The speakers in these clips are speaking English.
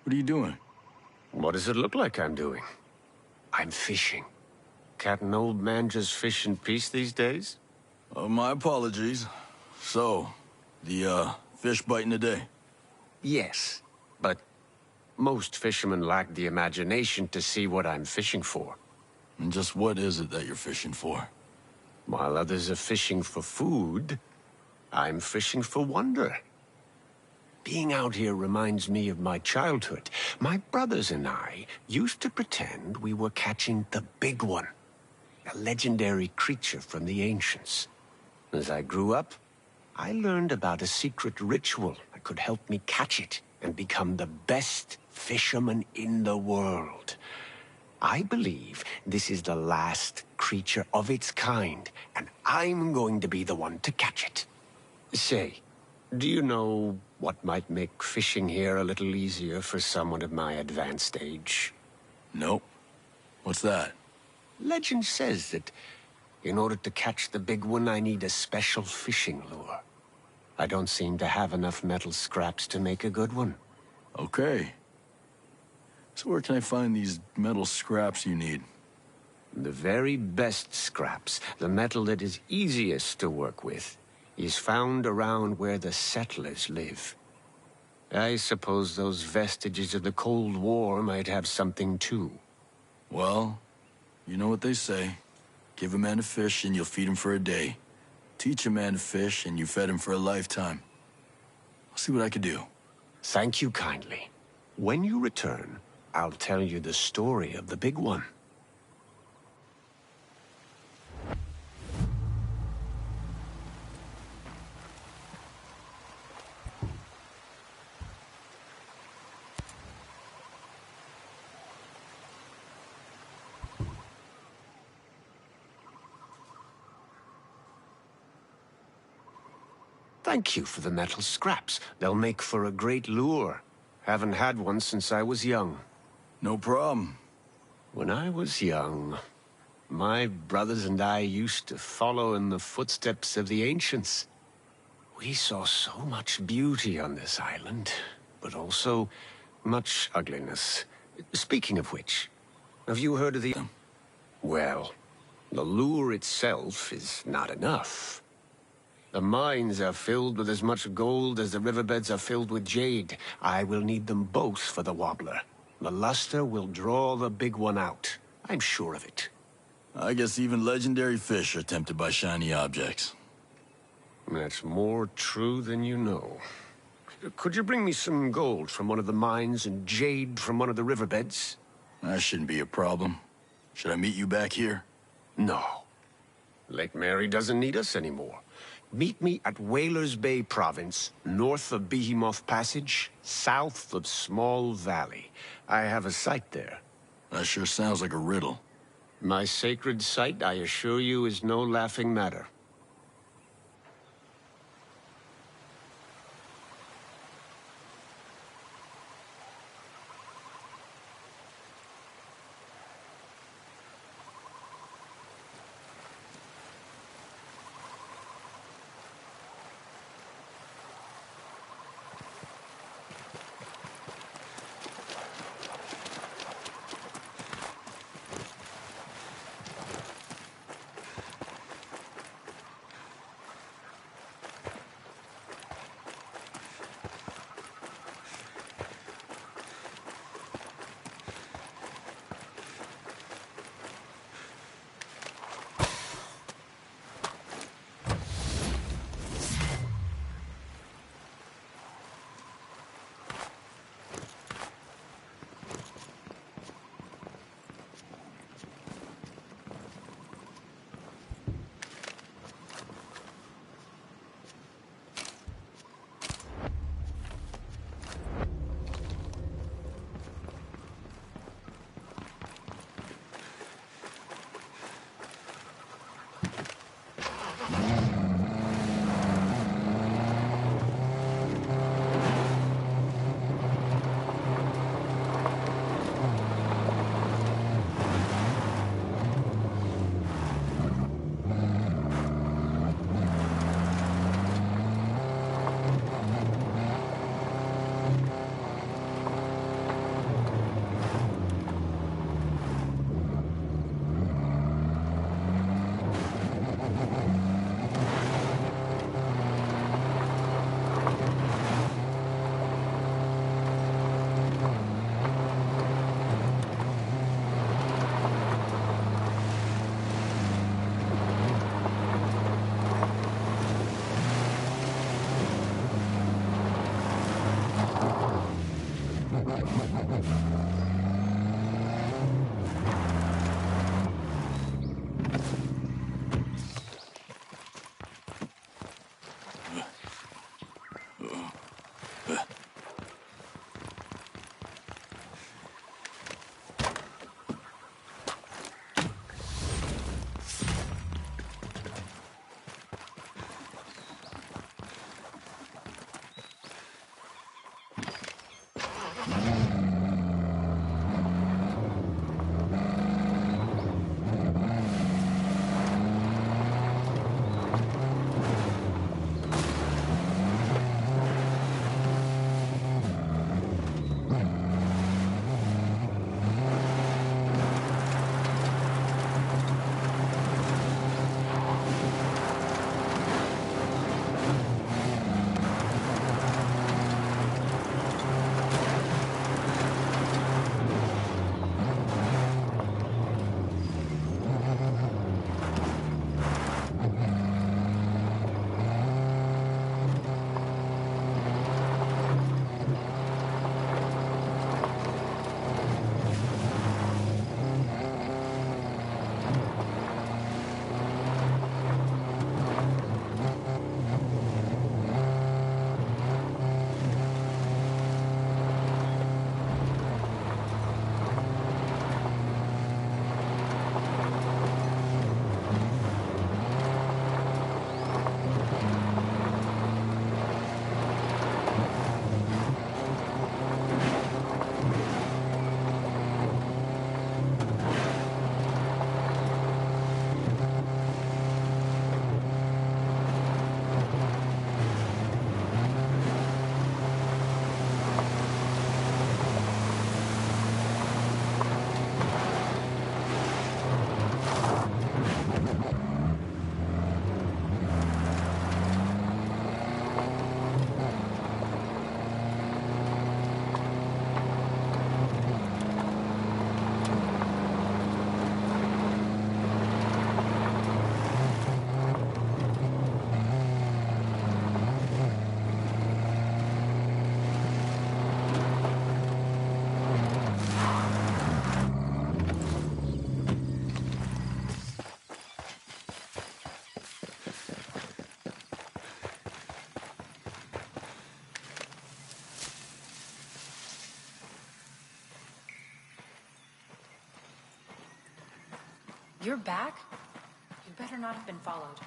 What are you doing? What does it look like I'm doing? I'm fishing. Can't an old man just fish in peace these days? My apologies. So, the, fish biting today? Yes, but most fishermen lack the imagination to see what I'm fishing for. And just what is it that you're fishing for? While others are fishing for food, I'm fishing for wonder. Being out here reminds me of my childhood. My brothers and I used to pretend we were catching the big one, a legendary creature from the ancients. As I grew up, I learned about a secret ritual that could help me catch it and become the best fisherman in the world. I believe this is the last creature of its kind, and I'm going to be the one to catch it. Say, do you know what might make fishing here a little easier for someone of my advanced age? Nope. What's that? Legend says that in order to catch the big one, I need a special fishing lure. I don't seem to have enough metal scraps to make a good one. Okay. So where can I find these metal scraps you need? The very best scraps, the metal that is easiest to work with, is found around where the settlers live. I suppose those vestiges of the Cold War might have something too. Well, you know what they say. Give a man a fish and you'll feed him for a day. Teach a man to fish and you fed him for a lifetime. I'll see what I can do. Thank you kindly. When you return, I'll tell you the story of the big one. Thank you for the metal scraps. They'll make for a great lure. Haven't had one since I was young. No problem. When I was young, my brothers and I used to follow in the footsteps of the ancients. We saw so much beauty on this island, but also much ugliness. Speaking of which, have you heard of the... Well, the lure itself is not enough. The mines are filled with as much gold as the riverbeds are filled with jade. I will need them both for the wobbler. The luster will draw the big one out. I'm sure of it. I guess even legendary fish are tempted by shiny objects. That's more true than you know. Could you bring me some gold from one of the mines and jade from one of the riverbeds? That shouldn't be a problem. Should I meet you back here? No. Lake Mary doesn't need us anymore. Meet me at Whalers Bay Province, north of Behemoth Passage, south of Small Valley. I have a site there. That sure sounds like a riddle. My sacred site, I assure you, is no laughing matter. You're back? You better not have been followed.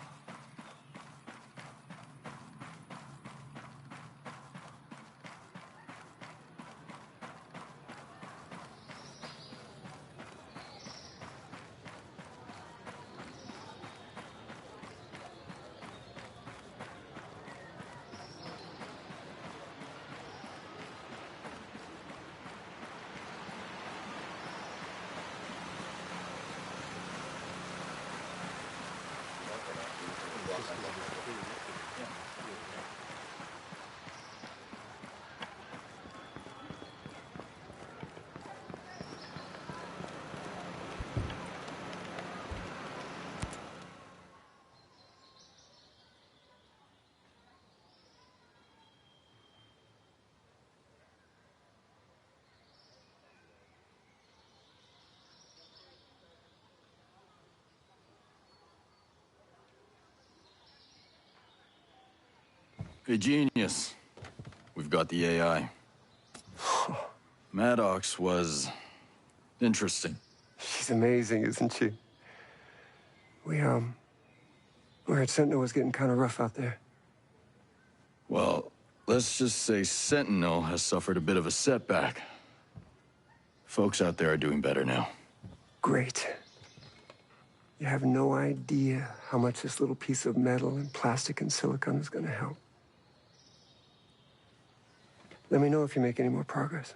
Hey, genius. We've got the AI. Maddox was interesting. She's amazing, isn't she? We at Sentinel was getting kind of rough out there. Well, let's just say Sentinel has suffered a bit of a setback. Folks out there are doing better now. Great. You have no idea how much this little piece of metal and plastic and silicon is going to help. Let me know if you make any more progress.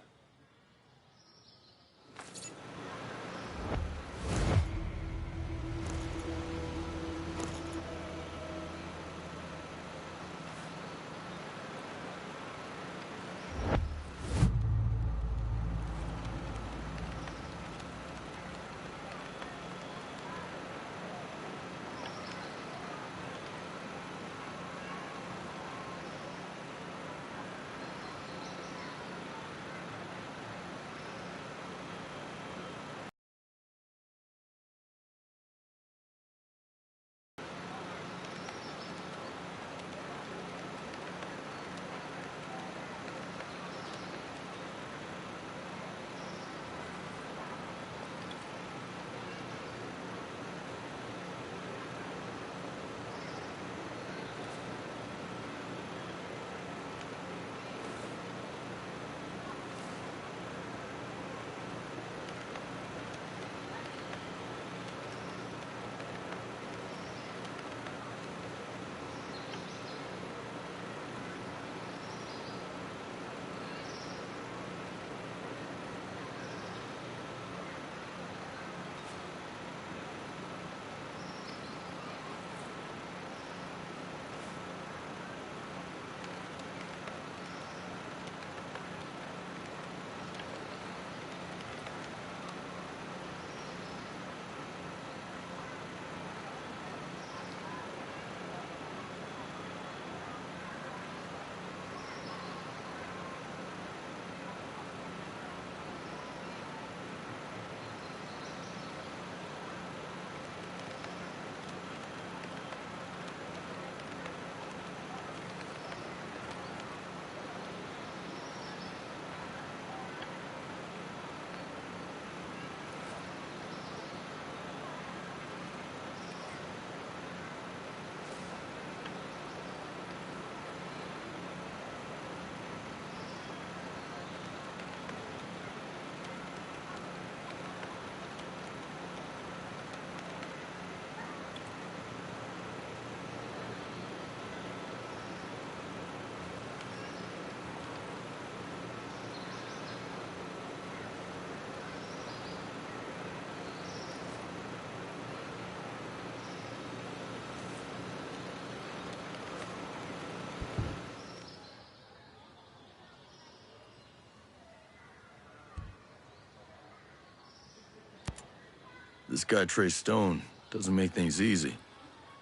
This guy Trey Stone doesn't make things easy.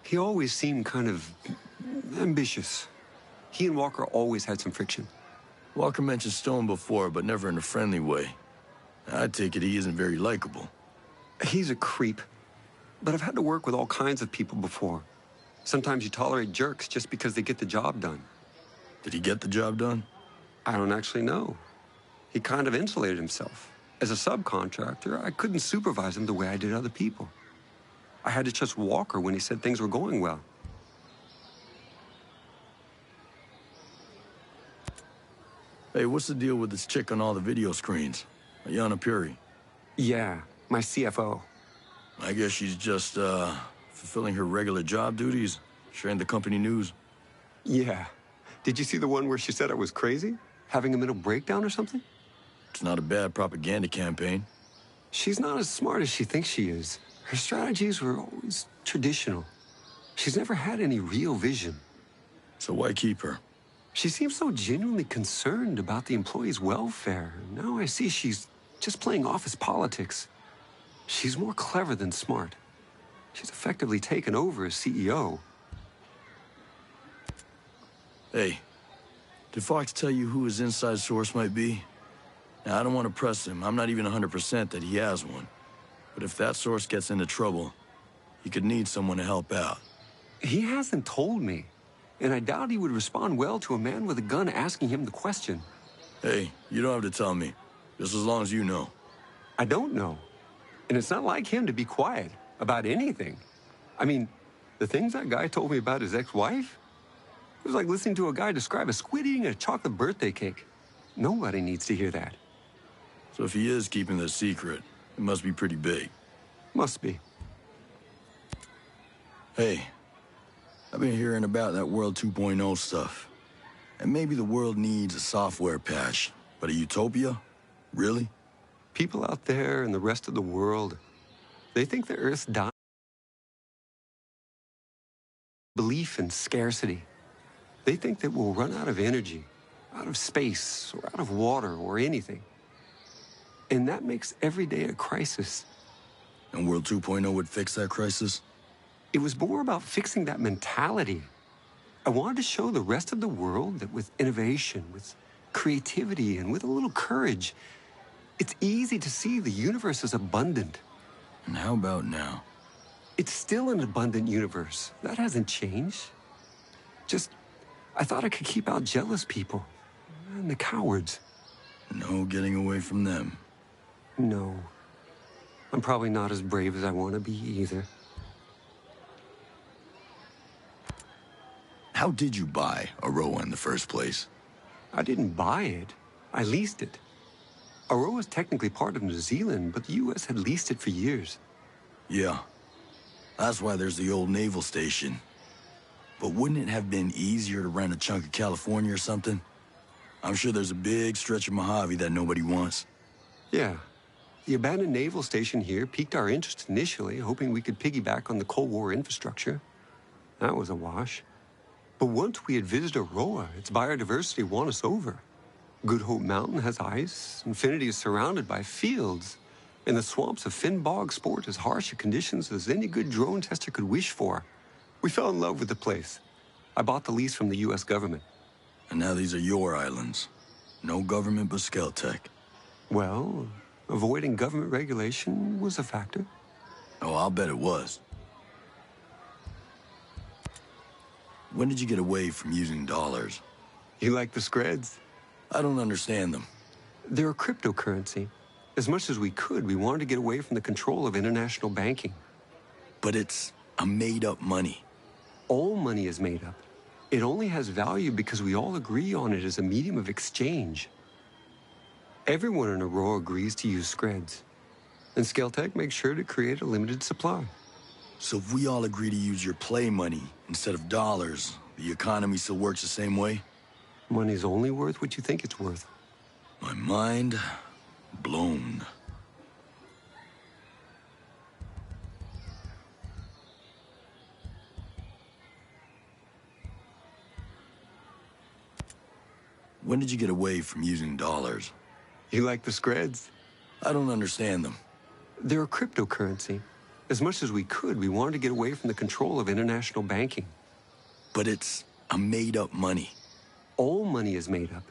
He always seemed kind of ambitious. He and Walker always had some friction. Walker mentioned Stone before, but never in a friendly way. I take it he isn't very likable. He's a creep. But I've had to work with all kinds of people before. Sometimes you tolerate jerks just because they get the job done. Did he get the job done? I don't actually know. He kind of insulated himself. As a subcontractor, I couldn't supervise him the way I did other people. I had to trust Walker when he said things were going well. Hey, what's the deal with this chick on all the video screens? Ayanna Puri. Yeah, my CFO. I guess she's just, fulfilling her regular job duties, sharing the company news. Yeah. Did you see the one where she said I was crazy? Having a mental breakdown or something? It's not a bad propaganda campaign. She's not as smart as she thinks she is. Her strategies were always traditional. She's never had any real vision. So why keep her? She seems so genuinely concerned about the employees' welfare. Now I see she's just playing office politics. She's more clever than smart. She's effectively taken over as CEO. Hey, did Fox tell you who his inside source might be? Now, I don't want to press him. I'm not even 100% that he has one. But if that source gets into trouble, he could need someone to help out. He hasn't told me. And I doubt he would respond well to a man with a gun asking him the question. Hey, you don't have to tell me. Just as long as you know. I don't know. And it's not like him to be quiet about anything. I mean, the things that guy told me about his ex-wife, it was like listening to a guy describe a squid eating a chocolate birthday cake. Nobody needs to hear that. So if he is keeping this secret, it must be pretty big. Must be. Hey, I've been hearing about that World 2.0 stuff. And maybe the world needs a software patch, but a utopia? Really? People out there in the rest of the world, they think the Earth's dying. Belief in scarcity. They think that we'll run out of energy, out of space, or out of water, or anything. And that makes every day a crisis. And World 2.0 would fix that crisis? It was more about fixing that mentality. I wanted to show the rest of the world that with innovation, with creativity, and with a little courage, it's easy to see the universe is abundant. And how about now? It's still an abundant universe. That hasn't changed. Just, I thought I could keep out jealous people and the cowards. No getting away from them. No. I'm probably not as brave as I want to be either. How did you buy Auroa in the first place? I didn't buy it. I leased it. Auroa is technically part of New Zealand, but the U.S. had leased it for years. Yeah. That's why there's the old naval station. But wouldn't it have been easier to rent a chunk of California or something? I'm sure there's a big stretch of Mojave that nobody wants. Yeah. The abandoned naval station here piqued our interest initially, hoping we could piggyback on the Cold War infrastructure. That was a wash. But once we had visited Auroa, its biodiversity won us over. Good Hope Mountain has ice, Infinity is surrounded by fields, and the swamps of Finn Bog sport as harsh a conditions as any good drone tester could wish for. We fell in love with the place. I bought the lease from the U.S. government. And now these are your islands. No government but Skeltech. Well, avoiding government regulation was a factor. Oh, I'll bet it was. When did you get away from using dollars? You like the Screds? I don't understand them. They're a cryptocurrency. As much as we could, we wanted to get away from the control of international banking. But it's a made-up money. All money is made up. It only has value because we all agree on it as a medium of exchange. Everyone in Auroa agrees to use Screds. And Skeltech makes sure to create a limited supply. So if we all agree to use your play money instead of dollars, the economy still works the same way? Money's only worth what you think it's worth. My mind blown. When did you get away from using dollars? You like the Screds? I don't understand them. They're a cryptocurrency. As much as we could, we wanted to get away from the control of international banking. But it's a made-up money. All money is made up.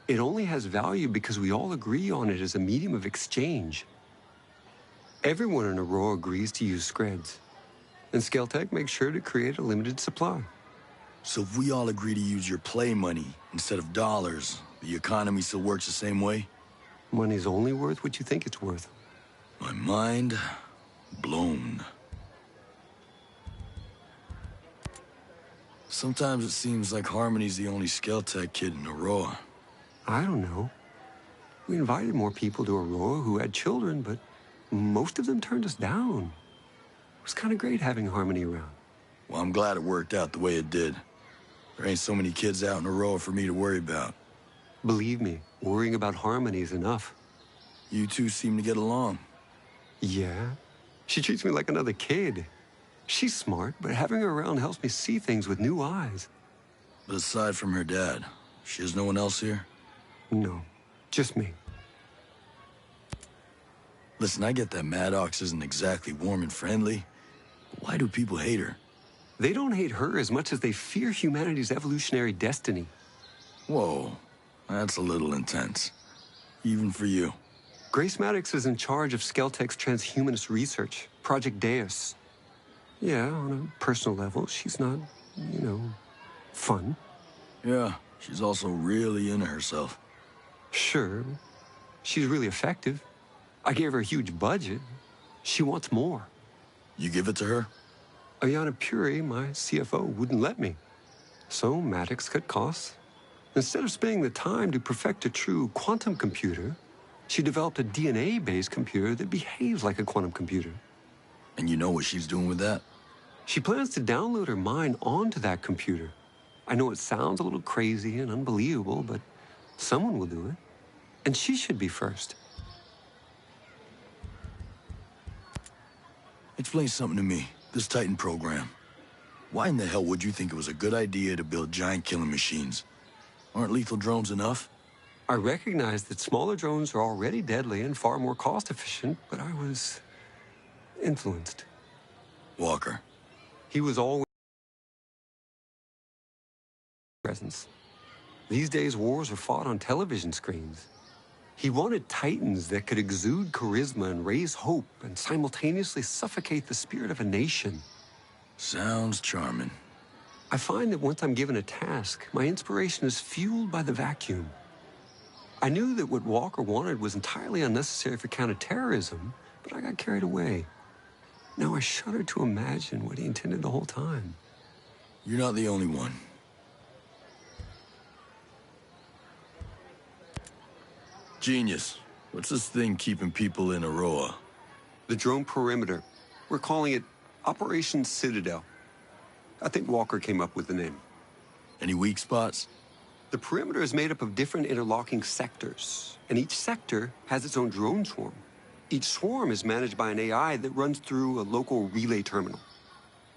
It only has value because we all agree on it as a medium of exchange. Everyone in Auroa agrees to use Screds, and Skeltech makes sure to create a limited supply. So if we all agree to use your play money instead of dollars, the economy still works the same way? Money's only worth what you think it's worth. My mind blown. Sometimes it seems like Harmony's the only Skeltech kid in Auroa. I don't know. We invited more people to Auroa who had children, but most of them turned us down. It was kind of great having Harmony around. Well, I'm glad it worked out the way it did. There ain't so many kids out in Auroa for me to worry about. Believe me, worrying about Harmony is enough. You two seem to get along. Yeah. She treats me like another kid. She's smart, but having her around helps me see things with new eyes. But aside from her dad, she has no one else here? No, just me. Listen, I get that Maddox isn't exactly warm and friendly. But why do people hate her? They don't hate her as much as they fear humanity's evolutionary destiny. Whoa, that's a little intense. Even for you. Grace Maddox is in charge of Skeltech's transhumanist research, Project Deus. Yeah, on a personal level, she's not, fun. Yeah, she's also really into herself. Sure, she's really effective. I gave her a huge budget. She wants more. You give it to her? Ayana Puri, my CFO, wouldn't let me. So Maddox cut costs. Instead of spending the time to perfect a true quantum computer, she developed a DNA-based computer that behaves like a quantum computer. And you know what she's doing with that? She plans to download her mind onto that computer. I know it sounds a little crazy and unbelievable, but someone will do it. And she should be first. Explain something to me, this Titan program. Why in the hell would you think it was a good idea to build giant killing machines? Aren't lethal drones enough? I recognize that smaller drones are already deadly and far more cost-efficient, but I was influenced. Walker. He was always presence. These days, wars are fought on television screens. He wanted titans that could exude charisma and raise hope and simultaneously suffocate the spirit of a nation. Sounds charming. I find that once I'm given a task, my inspiration is fueled by the vacuum. I knew that what Walker wanted was entirely unnecessary for counterterrorism, but I got carried away. Now I shudder to imagine what he intended the whole time. You're not the only one. Genius. What's this thing keeping people in Auroa? The drone perimeter. We're calling it Operation Citadel. I think Walker came up with the name. Any weak spots? The perimeter is made up of different interlocking sectors, and each sector has its own drone swarm. Each swarm is managed by an AI that runs through a local relay terminal.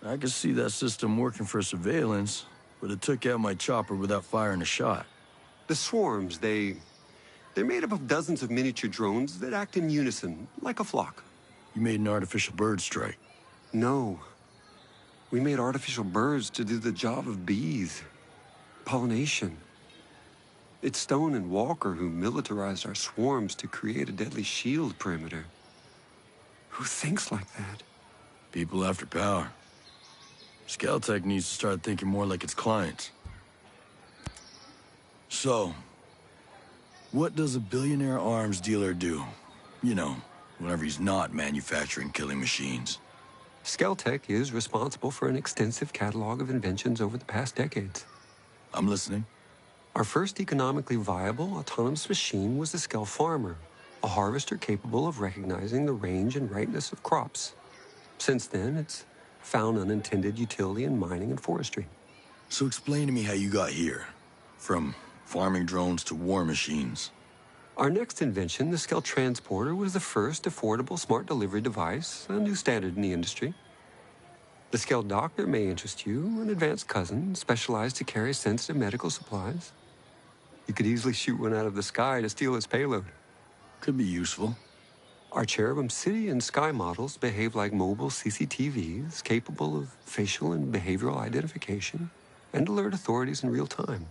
I could see that system working for surveillance, but it took out my chopper without firing a shot. The swarms, they're made up of dozens of miniature drones that act in unison, like a flock. You made an artificial bird strike. No. We made artificial birds to do the job of bees. Pollination. It's Stone and Walker who militarized our swarms to create a deadly shield perimeter. Who thinks like that? People after power. Skeltech needs to start thinking more like its clients. So, what does a billionaire arms dealer do? You know, whenever he's not manufacturing killing machines. Skeltech is responsible for an extensive catalog of inventions over the past decades. I'm listening. Our first economically viable autonomous machine was the Skell Farmer, a harvester capable of recognizing the range and ripeness of crops. Since then, it's found unintended utility in mining and forestry. So explain to me how you got here. From farming drones to war machines. Our next invention, the Skell Transporter, was the first affordable smart delivery device, a new standard in the industry. The Skell Doctor may interest you, an advanced cousin specialized to carry sensitive medical supplies. You could easily shoot one out of the sky to steal its payload. Could be useful. Our Cherubim City and Sky models behave like mobile CCTVs capable of facial and behavioral identification and alert authorities in real time.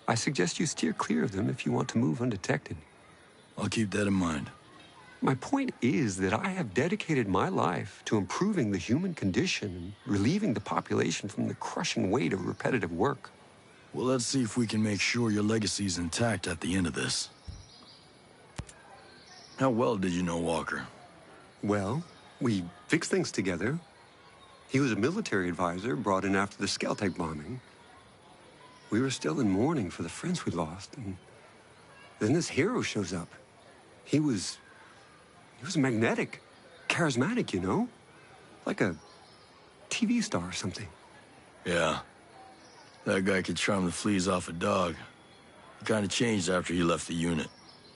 I suggest you steer clear of them if you want to move undetected. I'll keep that in mind. My point is that I have dedicated my life to improving the human condition and relieving the population from the crushing weight of repetitive work. Well, let's see if we can make sure your legacy's intact at the end of this. How well did you know Walker? Well, we fixed things together. He was a military advisor brought in after the Skeltec bombing. We were still in mourning for the friends we lost, and then this hero shows up. He was magnetic, charismatic, you know? Like a TV star or something. Yeah. That guy could charm the fleas off a dog. He kind of changed after he left the unit.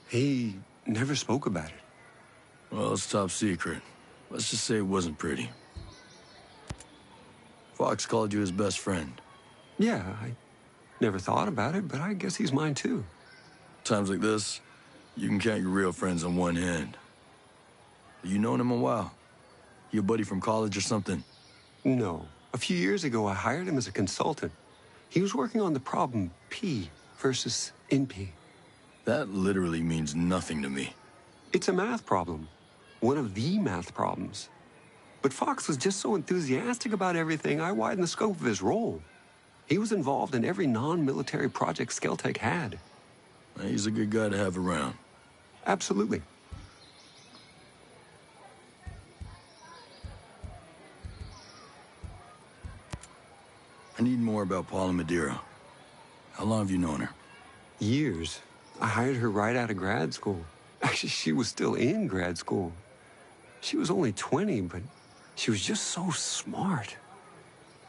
He never spoke about it. Well, it's top secret. Let's just say it wasn't pretty. Fox called you his best friend. Yeah, I never thought about it, but I guess he's mine too. Times like this, you can count your real friends on one hand. You known him a while? You a buddy from college or something? No. A few years ago, I hired him as a consultant. He was working on the problem P versus NP. That literally means nothing to me. It's a math problem. One of the math problems. But Fox was just so enthusiastic about everything, I widened the scope of his role. He was involved in every non-military project Skeltec had. He's a good guy to have around. Absolutely. I need more about Paula Madeira. How long have you known her? Years. I hired her right out of grad school. Actually, she was still in grad school. She was only 20, but she was just so smart.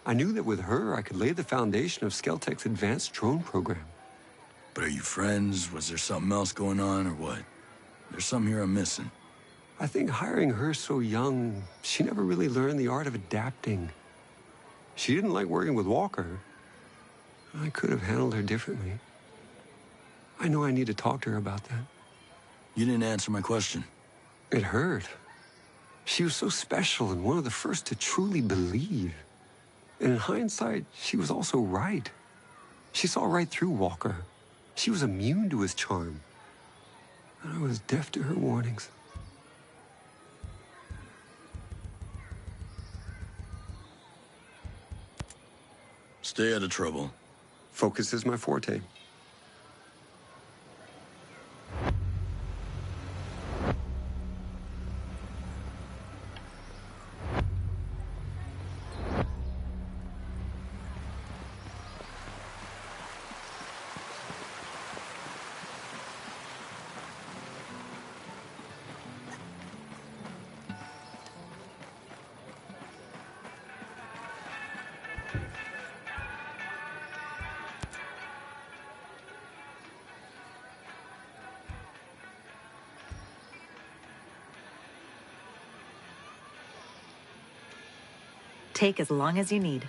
I knew that with her, I could lay the foundation of Skeltec's advanced drone program. But are you friends? Was there something else going on, or what? There's something here I'm missing. I think hiring her so young, she never really learned the art of adapting. She didn't like working with Walker. I could have handled her differently. I know I need to talk to her about that. You didn't answer my question. It hurt. She was so special and one of the first to truly believe. And in hindsight, she was also right. She saw right through Walker. She was immune to his charm. And I was deaf to her warnings. Stay out of trouble. Focus is my forte. Take as long as you need.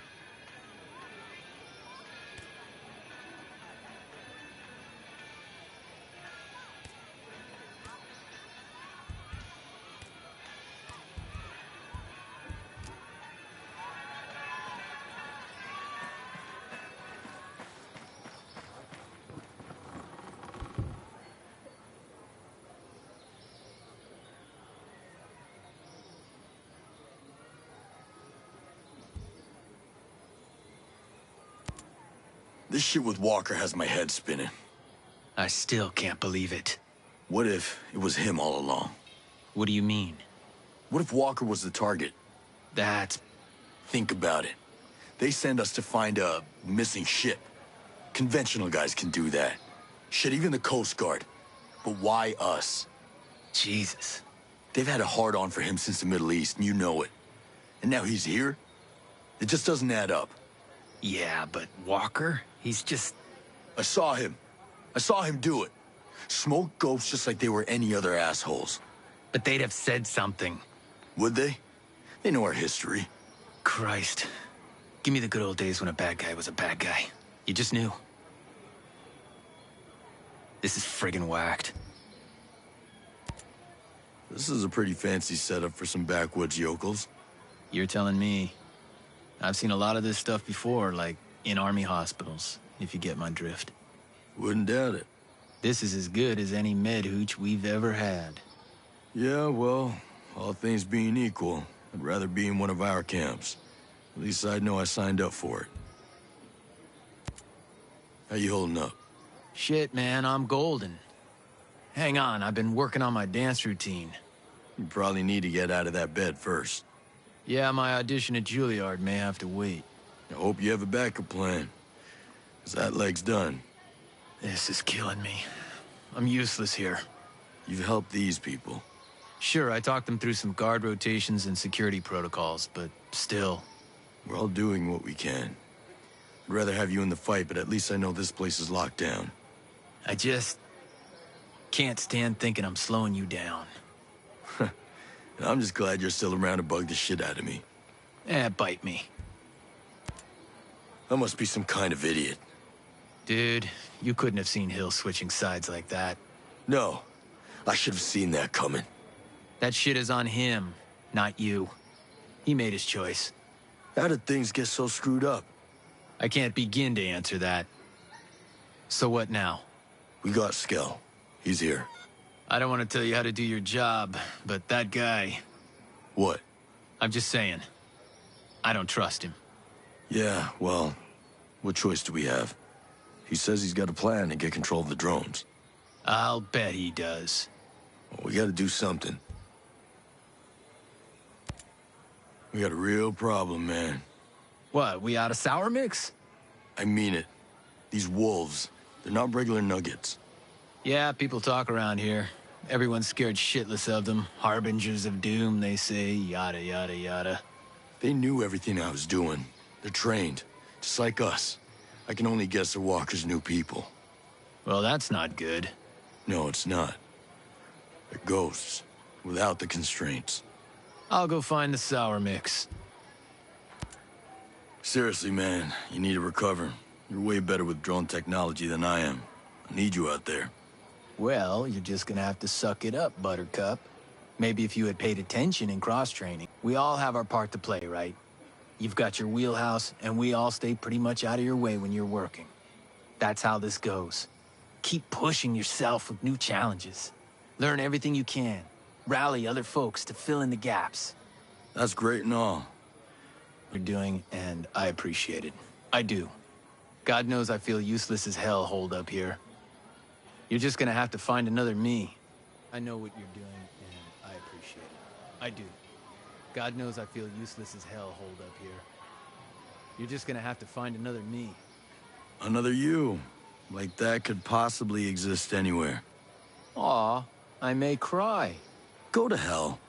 This shit with Walker has my head spinning. I still can't believe it. What if it was him all along? What do you mean? What if Walker was the target? That's... Think about it. They send us to find a missing ship. Conventional guys can do that. Shit, even the Coast Guard. But why us? Jesus. They've had a hard-on for him since the Middle East, and you know it. And now he's here? It just doesn't add up. Yeah, but Walker? He's just... I saw him. I saw him do it. Smoke ghosts just like they were any other assholes. But they'd have said something. Would they? They know our history. Christ. Give me the good old days when a bad guy was a bad guy. You just knew. This is friggin' whacked. This is a pretty fancy setup for some backwoods yokels. You're telling me. I've seen a lot of this stuff before, like in army hospitals, if you get my drift. Wouldn't doubt it. This is as good as any med hooch we've ever had. Yeah, well, all things being equal, I'd rather be in one of our camps. At least I know I signed up for it. How you holding up? Shit, man, I'm golden. Hang on, I've been working on my dance routine. You probably need to get out of that bed first. Yeah, my audition at Juilliard may have to wait. I hope you have a backup plan. 'Cause that leg's done. This is killing me. I'm useless here. You've helped these people. Sure, I talked them through some guard rotations and security protocols, but still. We're all doing what we can. I'd rather have you in the fight, but at least I know this place is locked down. I just can't stand thinking I'm slowing you down. And I'm just glad you're still around to bug the shit out of me. Bite me. I must be some kind of idiot. Dude, you couldn't have seen Hill switching sides like that. No, I should have seen that coming. That shit is on him, not you. He made his choice. How did things get so screwed up? I can't begin to answer that. So what now? We got Skell. He's here. I don't want to tell you how to do your job, but that guy... What? I'm just saying. I don't trust him. Yeah, well, what choice do we have? He says he's got a plan to get control of the drones. I'll bet he does. Well, we gotta do something. We got a real problem, man. What, we out of sour mix? I mean it. These wolves, they're not regular nuggets. Yeah, people talk around here. Everyone's scared shitless of them. Harbingers of doom, they say, yada, yada, yada. They knew everything I was doing. They're trained, just like us. I can only guess the walkers knew people. Well, that's not good. No, it's not. They're ghosts, without the constraints. I'll go find the sour mix. Seriously, man, you need to recover. You're way better with drone technology than I am. I need you out there. Well, you're just gonna have to suck it up, Buttercup. Maybe if you had paid attention in cross-training. We all have our part to play, right? You've got your wheelhouse, and we all stay pretty much out of your way when you're working. That's how this goes. Keep pushing yourself with new challenges. Learn everything you can. Rally other folks to fill in the gaps. That's great and all. You're doing, and I appreciate it. I do. God knows I feel useless as hell holed up here. You're just gonna have to find another me. I know what you're doing, and I appreciate it. I do. God knows I feel useless as hell holed up here. You're just gonna have to find another me. Another you. Like that could possibly exist anywhere. Aw, I may cry. Go to hell.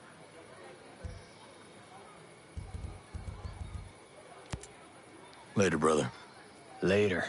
Later, brother. Later.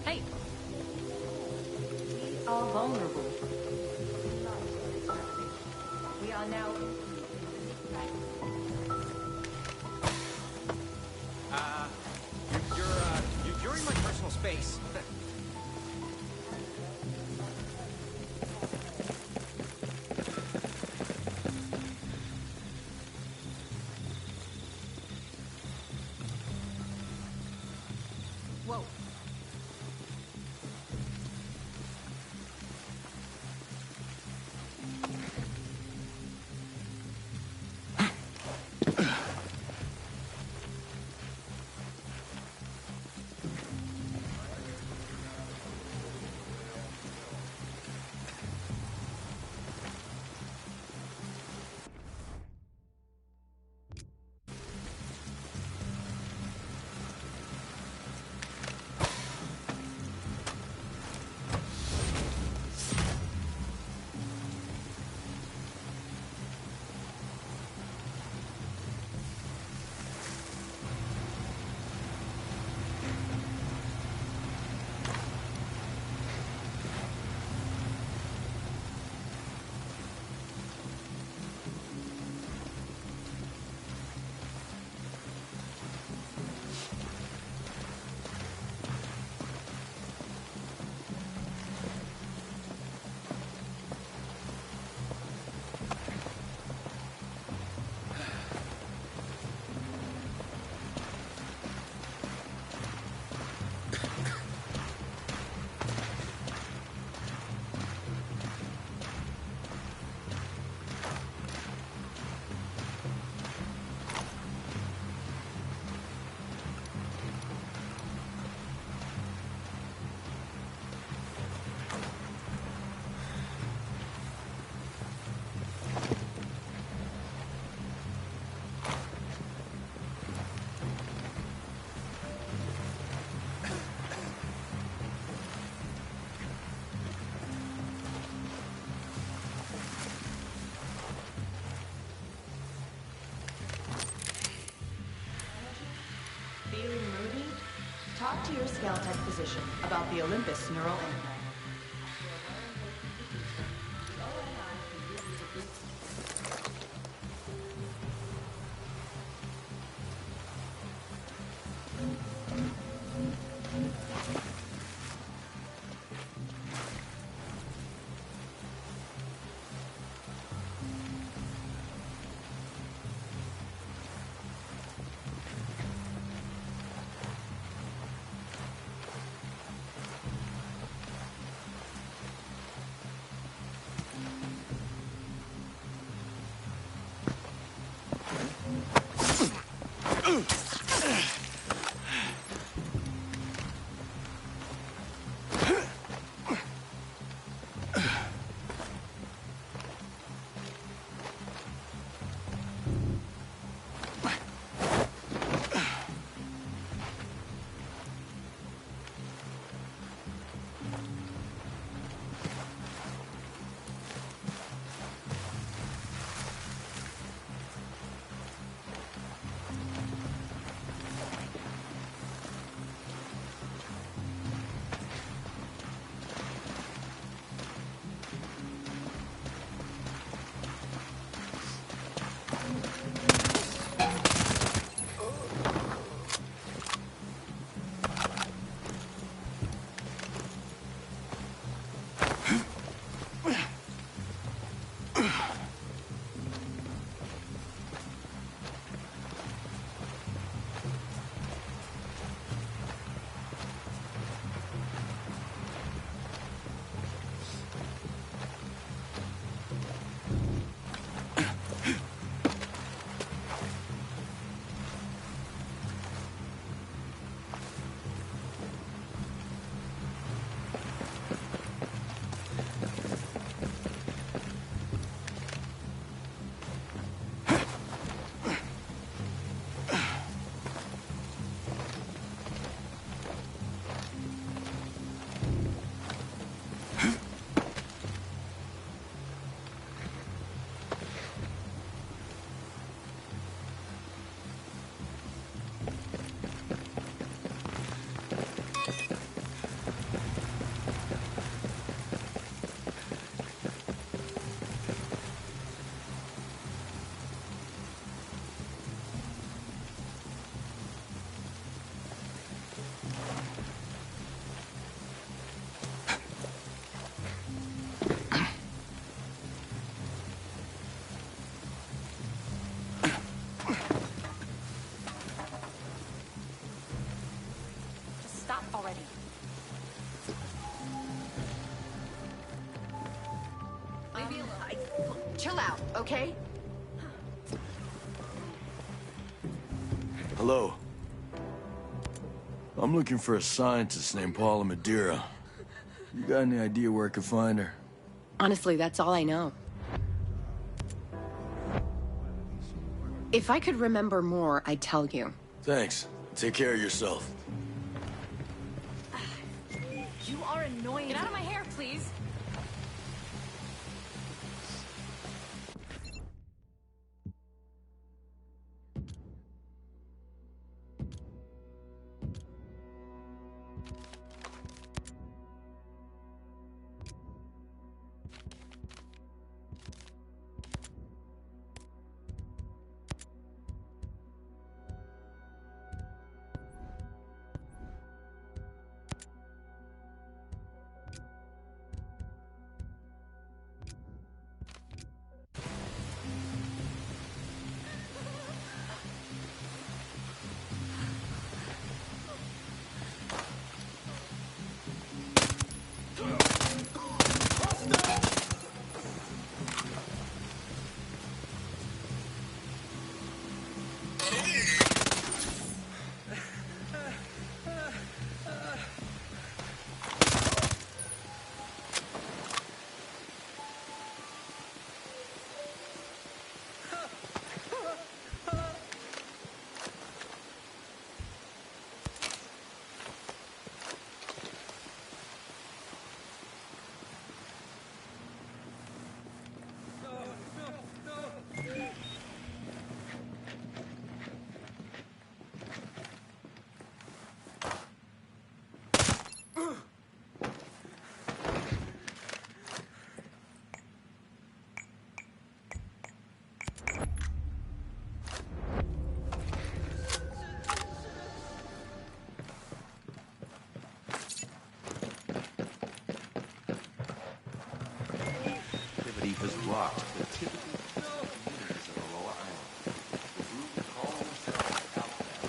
Hey. We are vulnerable. We are now... You're in my personal space. Whoa. Feeling moody? Talk to your Skeleton physician about the Olympus neural implant. Chill out, okay? Hello. I'm looking for a scientist named Paula Madeira. You got any idea where I could find her? Honestly, that's all I know. If I could remember more, I'd tell you. Thanks. Take care of yourself. You are annoying. Get out of my hair, please. Has blocked the typical communities of Auroa Island. The group call themselves outcasts.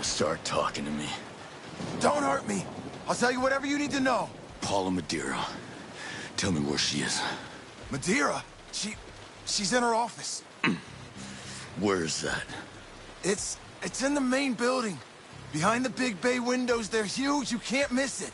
Start talking to me. Don't hurt me. I'll tell you whatever you need to know. Paula Madeira. Tell me where she is. Madeira? She's in her office. Where is that? It's in the main building. Behind the big bay windows, they're huge. You can't miss it.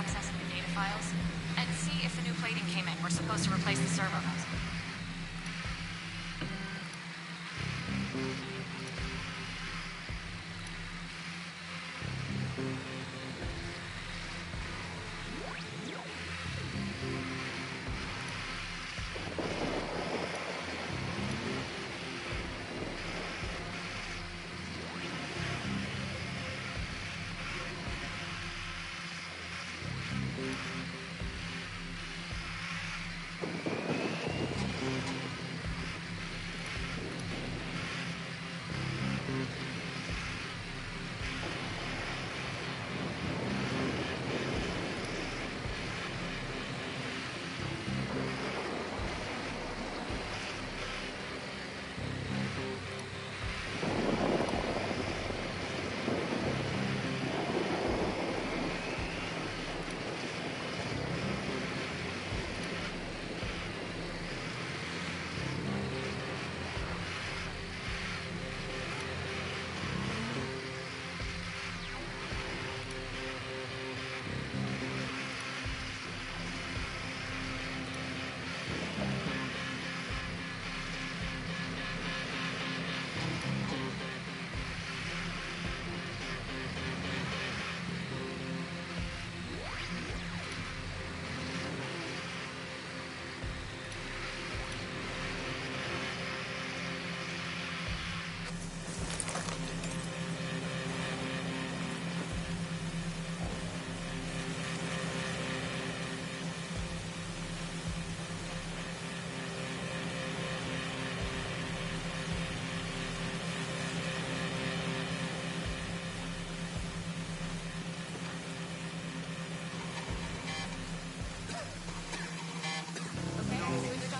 accessing the data files. And see if the new plating came in. We're supposed to replace the servo housing.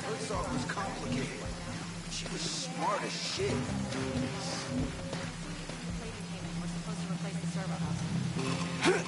First off was complicated. She was smart as shit. We're supposed to replace the servo housing.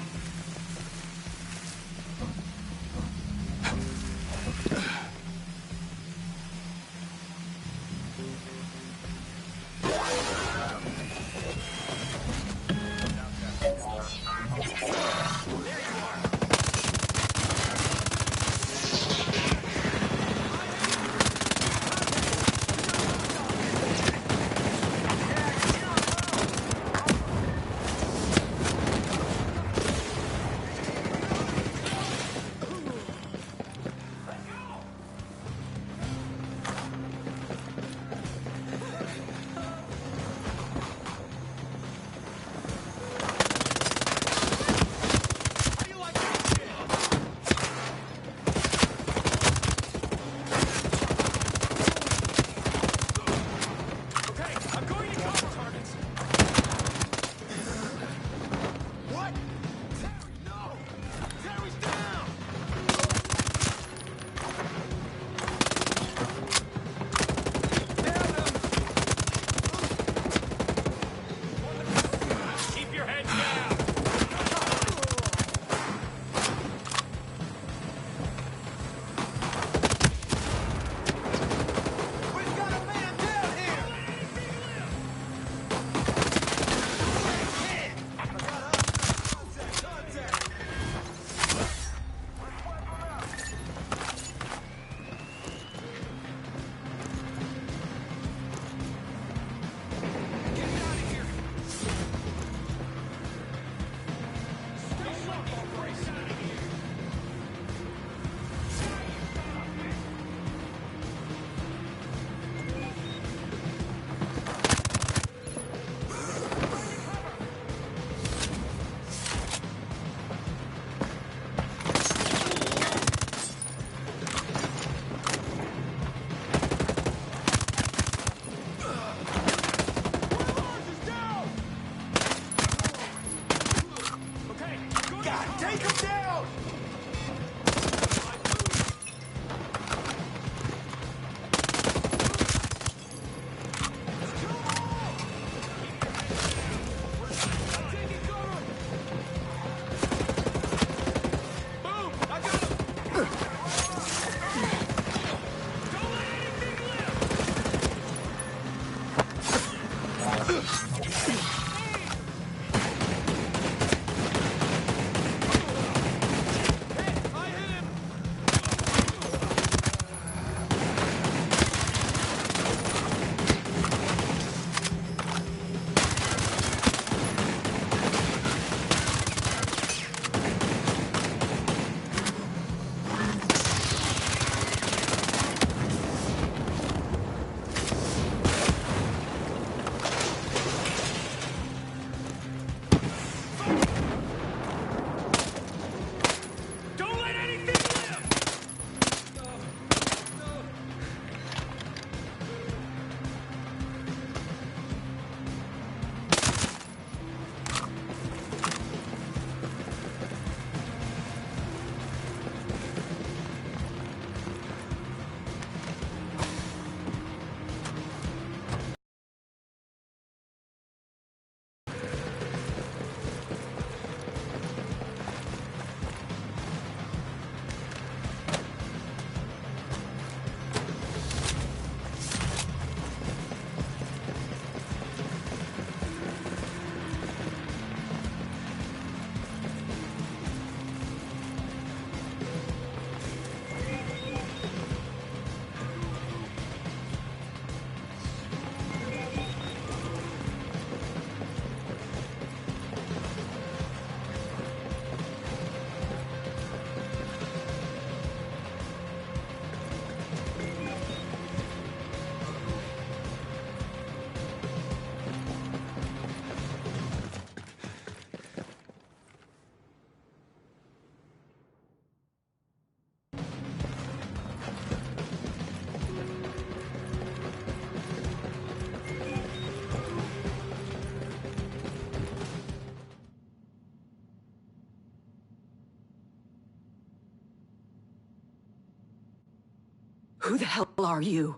Who the hell are you?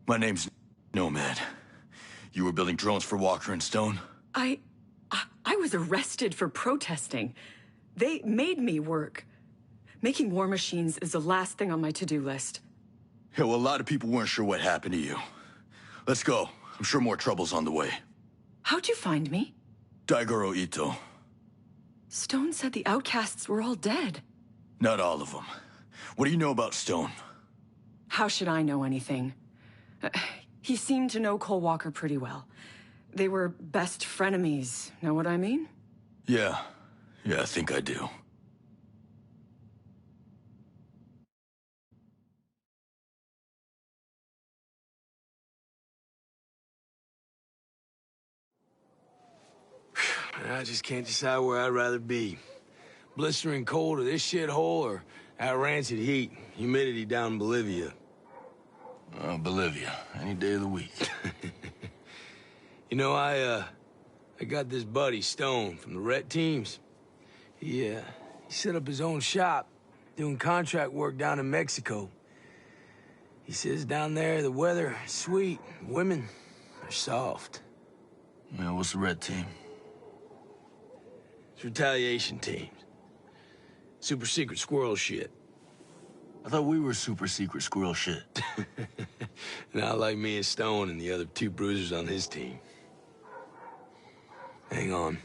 My name's Nomad. You were building drones for Walker and Stone? I was arrested for protesting. They made me work. Making war machines is the last thing on my to-do list. Yeah, well, a lot of people weren't sure what happened to you. Let's go. I'm sure more trouble's on the way. How'd you find me? Daigoro Ito. Stone said the outcasts were all dead. Not all of them. What do you know about Stone? How should I know anything? He seemed to know Cole Walker pretty well. They were best frenemies, know what I mean? Yeah, I think I do. I just can't decide where I'd rather be. Blistering cold of this shithole or that rancid heat, humidity down in Bolivia. Bolivia, any day of the week. You know, I got this buddy, Stone, from the Ret teams. He set up his own shop, doing contract work down in Mexico. He says down there the weather is sweet, women are soft. Yeah, what's the Red Team? It's retaliation teams. Super secret squirrel shit. I thought we were super secret squirrel shit. Not like me and Stone and the other two bruisers on his team. Hang on.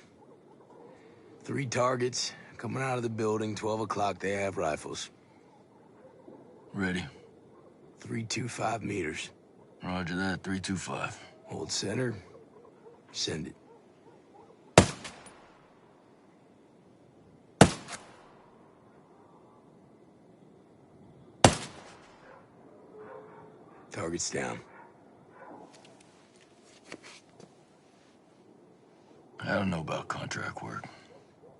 3 targets, coming out of the building, 12 o'clock, they have rifles. Ready. 325 meters. Roger that, 325. Hold center, send it. Target's down. I don't know about contract work.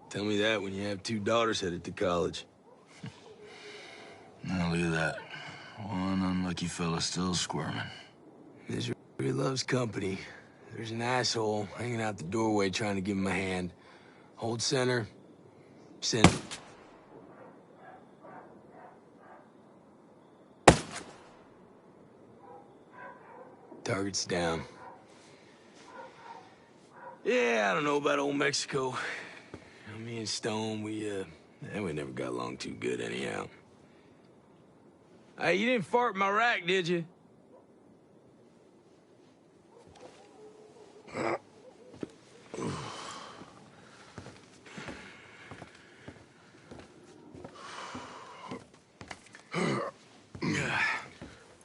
Tell me that when you have 2 daughters headed to college. Now look at that. One unlucky fella still squirming. Misery loves company. There's an asshole hanging out the doorway trying to give him a hand. Hold center, send it. Target's down. Yeah, I don't know about old Mexico. Me and Stone, we never got along too good anyhow. Hey, you didn't fart in my rack, did you?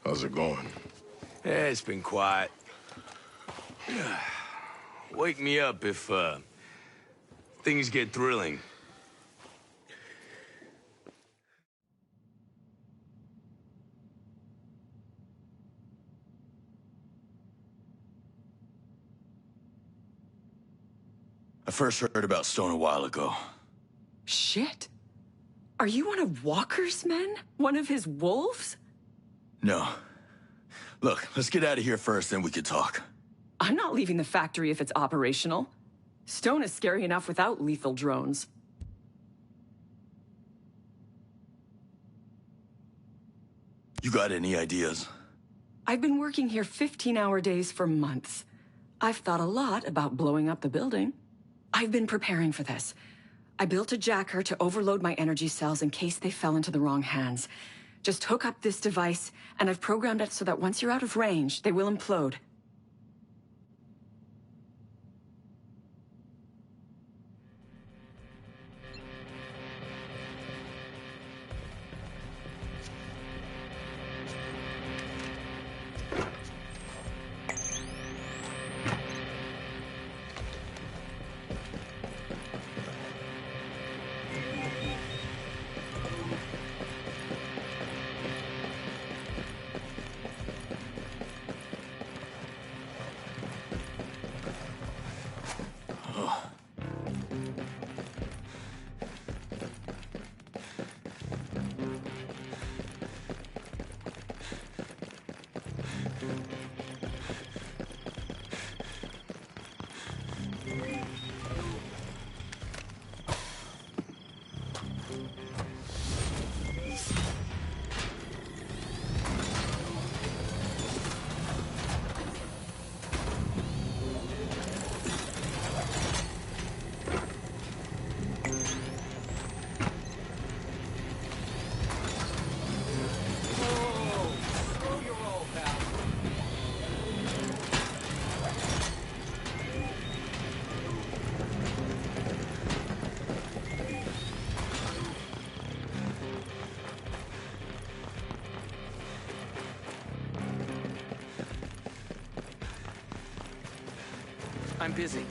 How's it going? Yeah, it's been quiet. Wake me up if, things get thrilling. I first heard about Stone a while ago. Shit. Are you one of Walker's men? One of his wolves? No. Look, let's get out of here first, then we can talk. I'm not leaving the factory if it's operational. Stone is scary enough without lethal drones. You got any ideas? I've been working here 15-hour days for months. I've thought a lot about blowing up the building. I've been preparing for this. I built a jacker to overload my energy cells in case they fell into the wrong hands. Just hook up this device, and I've programmed it so that once you're out of range, they will implode. I'm busy.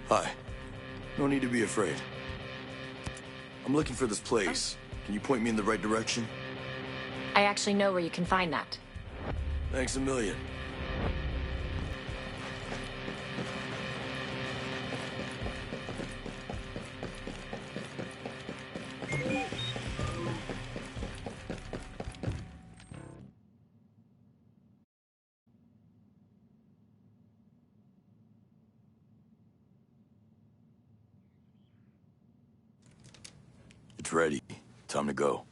Hi. No need to be afraid. I'm looking for this place. Can you point me in the right direction? I actually know where you can find that. Thanks a million. It's ready. Time to go.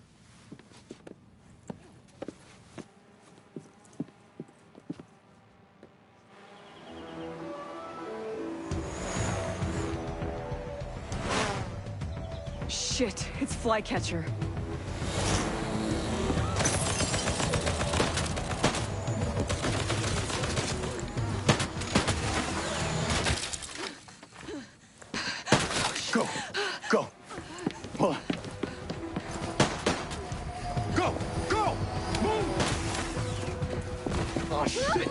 Shit, it's Flycatcher. Go! Go! Hold on. Go! Go! Move! Oh, shit!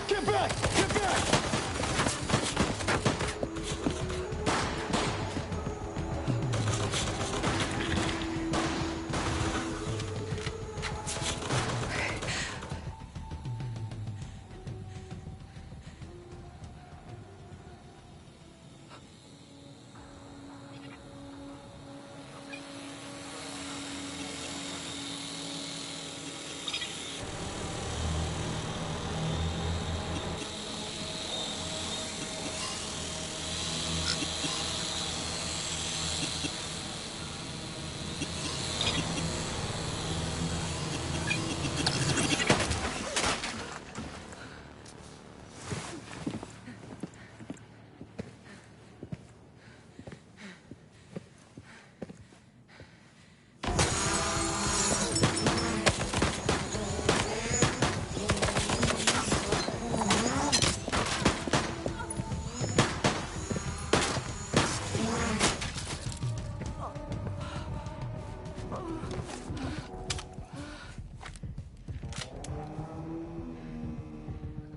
Get back! Get back!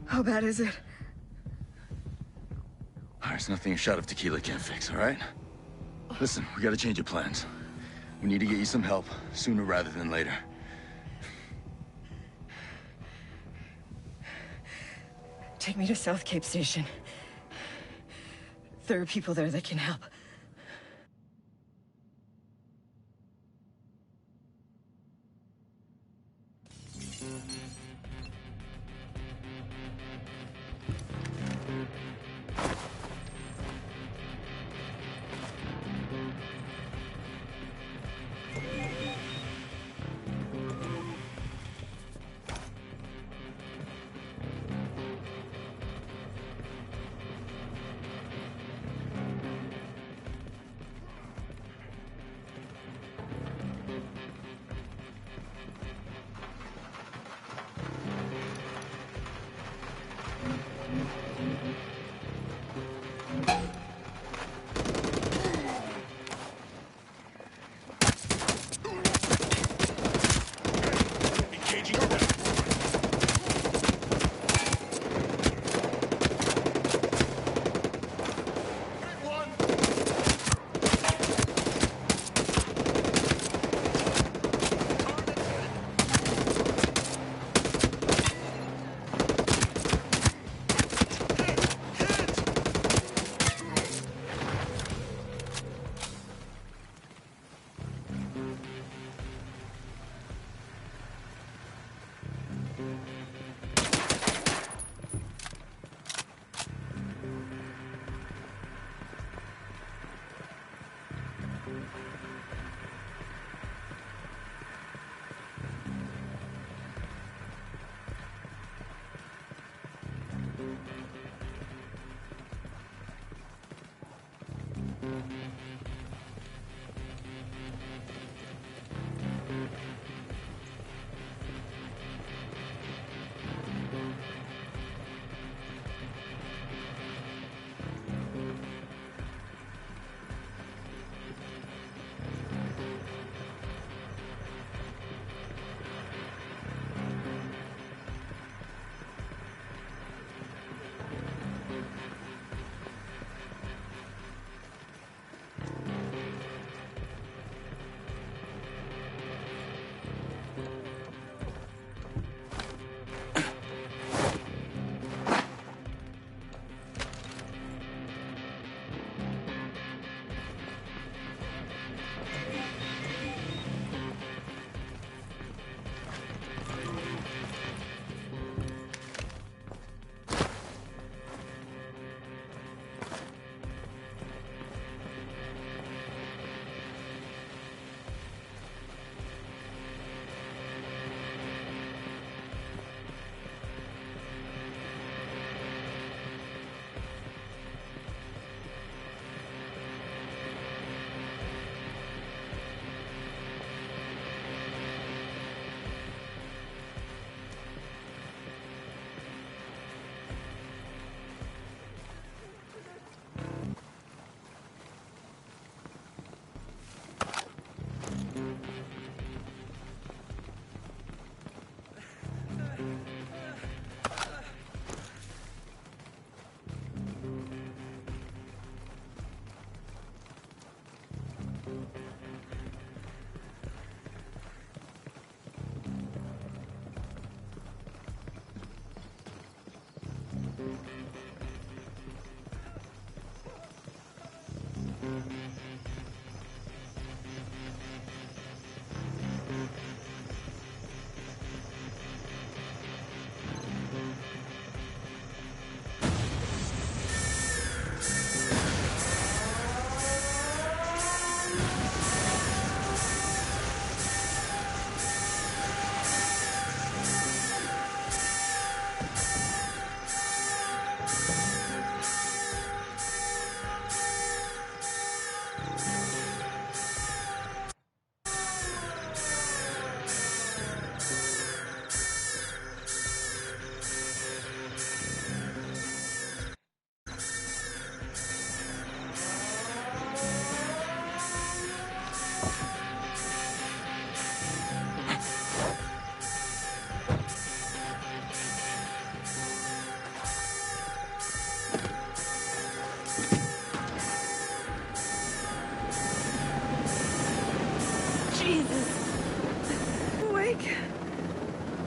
How bad is it? There's nothing a shot of tequila can't fix, all right? Listen, we gotta change your plans. We need to get you some help, sooner rather than later. Take me to South Cape Station. There are people there that can help.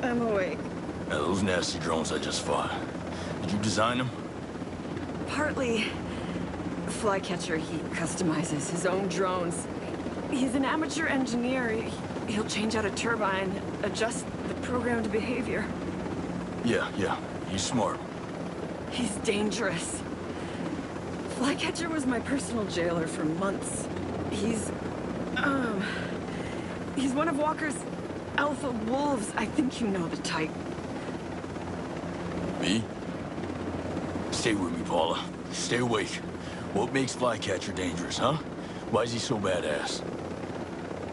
I'm awake. Now, those nasty drones I just fought, did you design them? Partly. Flycatcher, he customizes his own drones. He's an amateur engineer. He'll change out a turbine, adjust the programmed behavior. Yeah, he's smart. He's dangerous. Flycatcher was my personal jailer for months. He's one of Walker's alpha wolves. I think you know the type. Me? Stay with me, Paula. Stay awake. What makes Flycatcher dangerous, huh? Why is he so badass?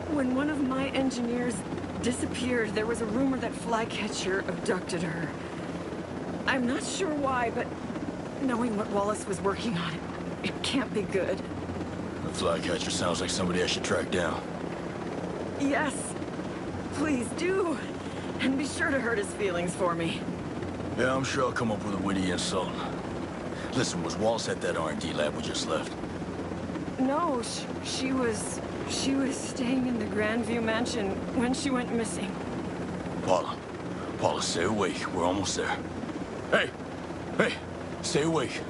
When one of my engineers disappeared, there was a rumor that Flycatcher abducted her. I'm not sure why, but knowing what Wallace was working on, it can't be good. The Flycatcher sounds like somebody I should track down. Yes. Please do. And be sure to hurt his feelings for me. Yeah, I'm sure I'll come up with a witty insult. Listen, was Wallace at that R&D lab we just left? No, she was staying in the Grandview mansion when she went missing. Paula, stay awake. We're almost there. Hey, stay awake.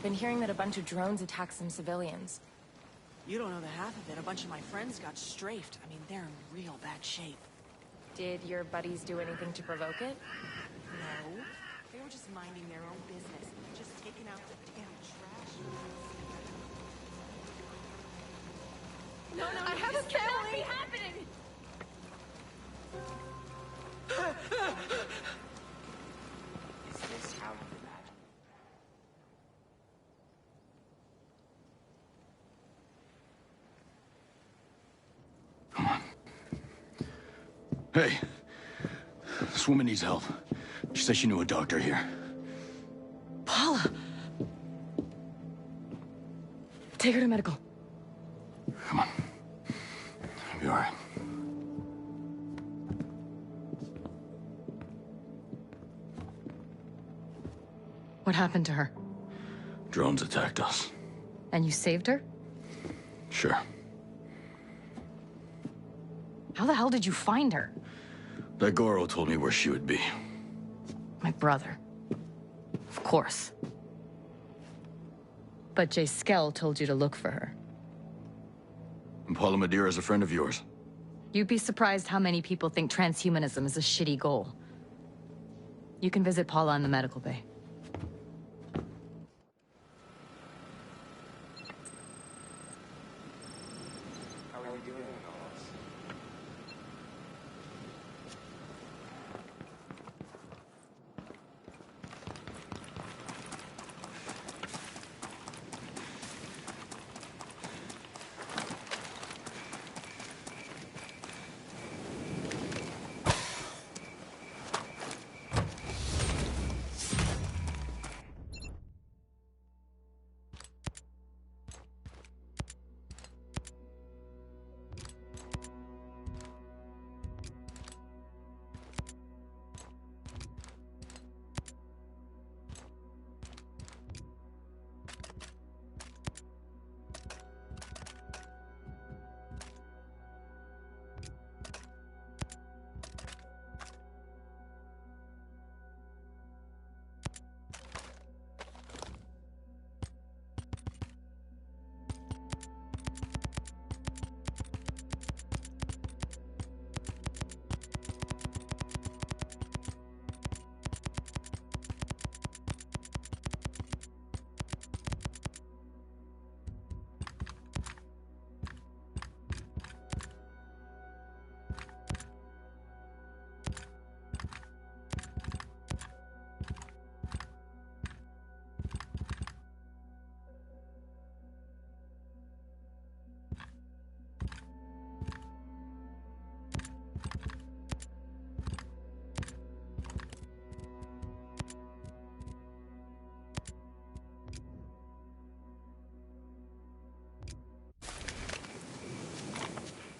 been hearing that a bunch of drones attacked some civilians. You don't know the half of it. A bunch of my friends got strafed. I mean, they're in real bad shape. Did your buddies do anything to provoke it? No. They were just minding their own business. Just taking out the damn trash. No, I have a family! Happening! Is this how you imagine? Come on. Hey. This woman needs help. She said she knew a doctor here. Paula! Take her to medical. Come on. I'll be all right. What happened to her? Drones attacked us. And you saved her? Sure. How the hell did you find her? That Goro told me where she would be. My brother. Of course. But Jay Skell told you to look for her. And Paula Madeira is a friend of yours. You'd be surprised how many people think transhumanism is a shitty goal. You can visit Paula in the medical bay. How are you doing with all this?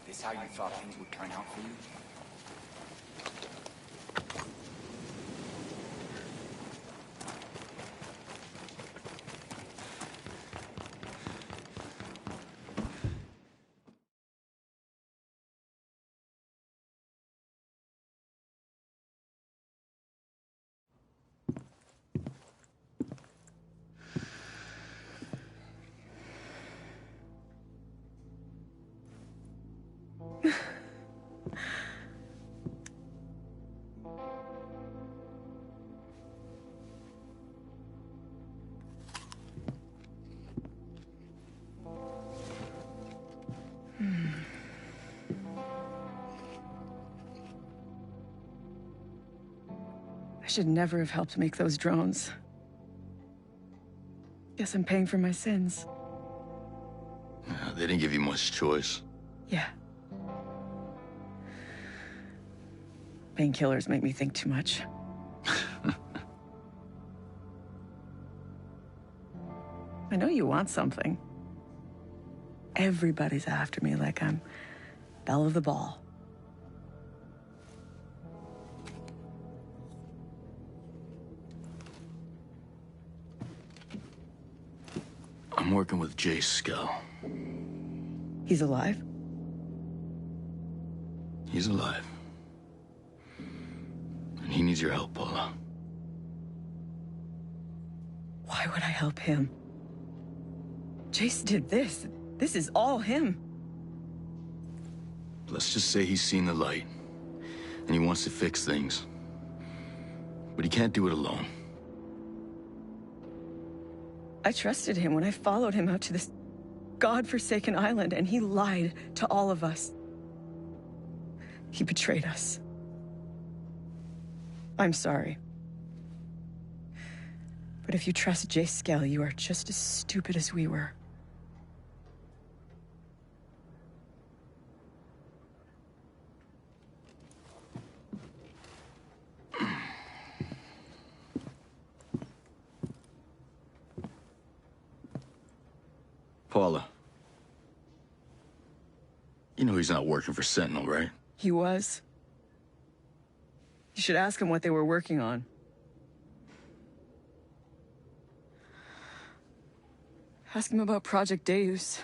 This how you thought things would turn out for you? I should never have helped make those drones. Guess I'm paying for my sins. They didn't give you much choice. Yeah. Painkillers make me think too much. I know you want something. Everybody's after me like I'm belle of the ball. I'm working with Jay Skell. He's alive? He's alive. And he needs your help, Paula. Why would I help him? Jace did this. This is all him. Let's just say he's seen the light, and he wants to fix things. But he can't do it alone. I trusted him when I followed him out to this godforsaken island, and he lied to all of us. He betrayed us. I'm sorry. But if you trust Jace Skell, you are just as stupid as we were. Paula. You know he's not working for Sentinel, right? He was. You should ask him what they were working on. Ask him about Project Deus.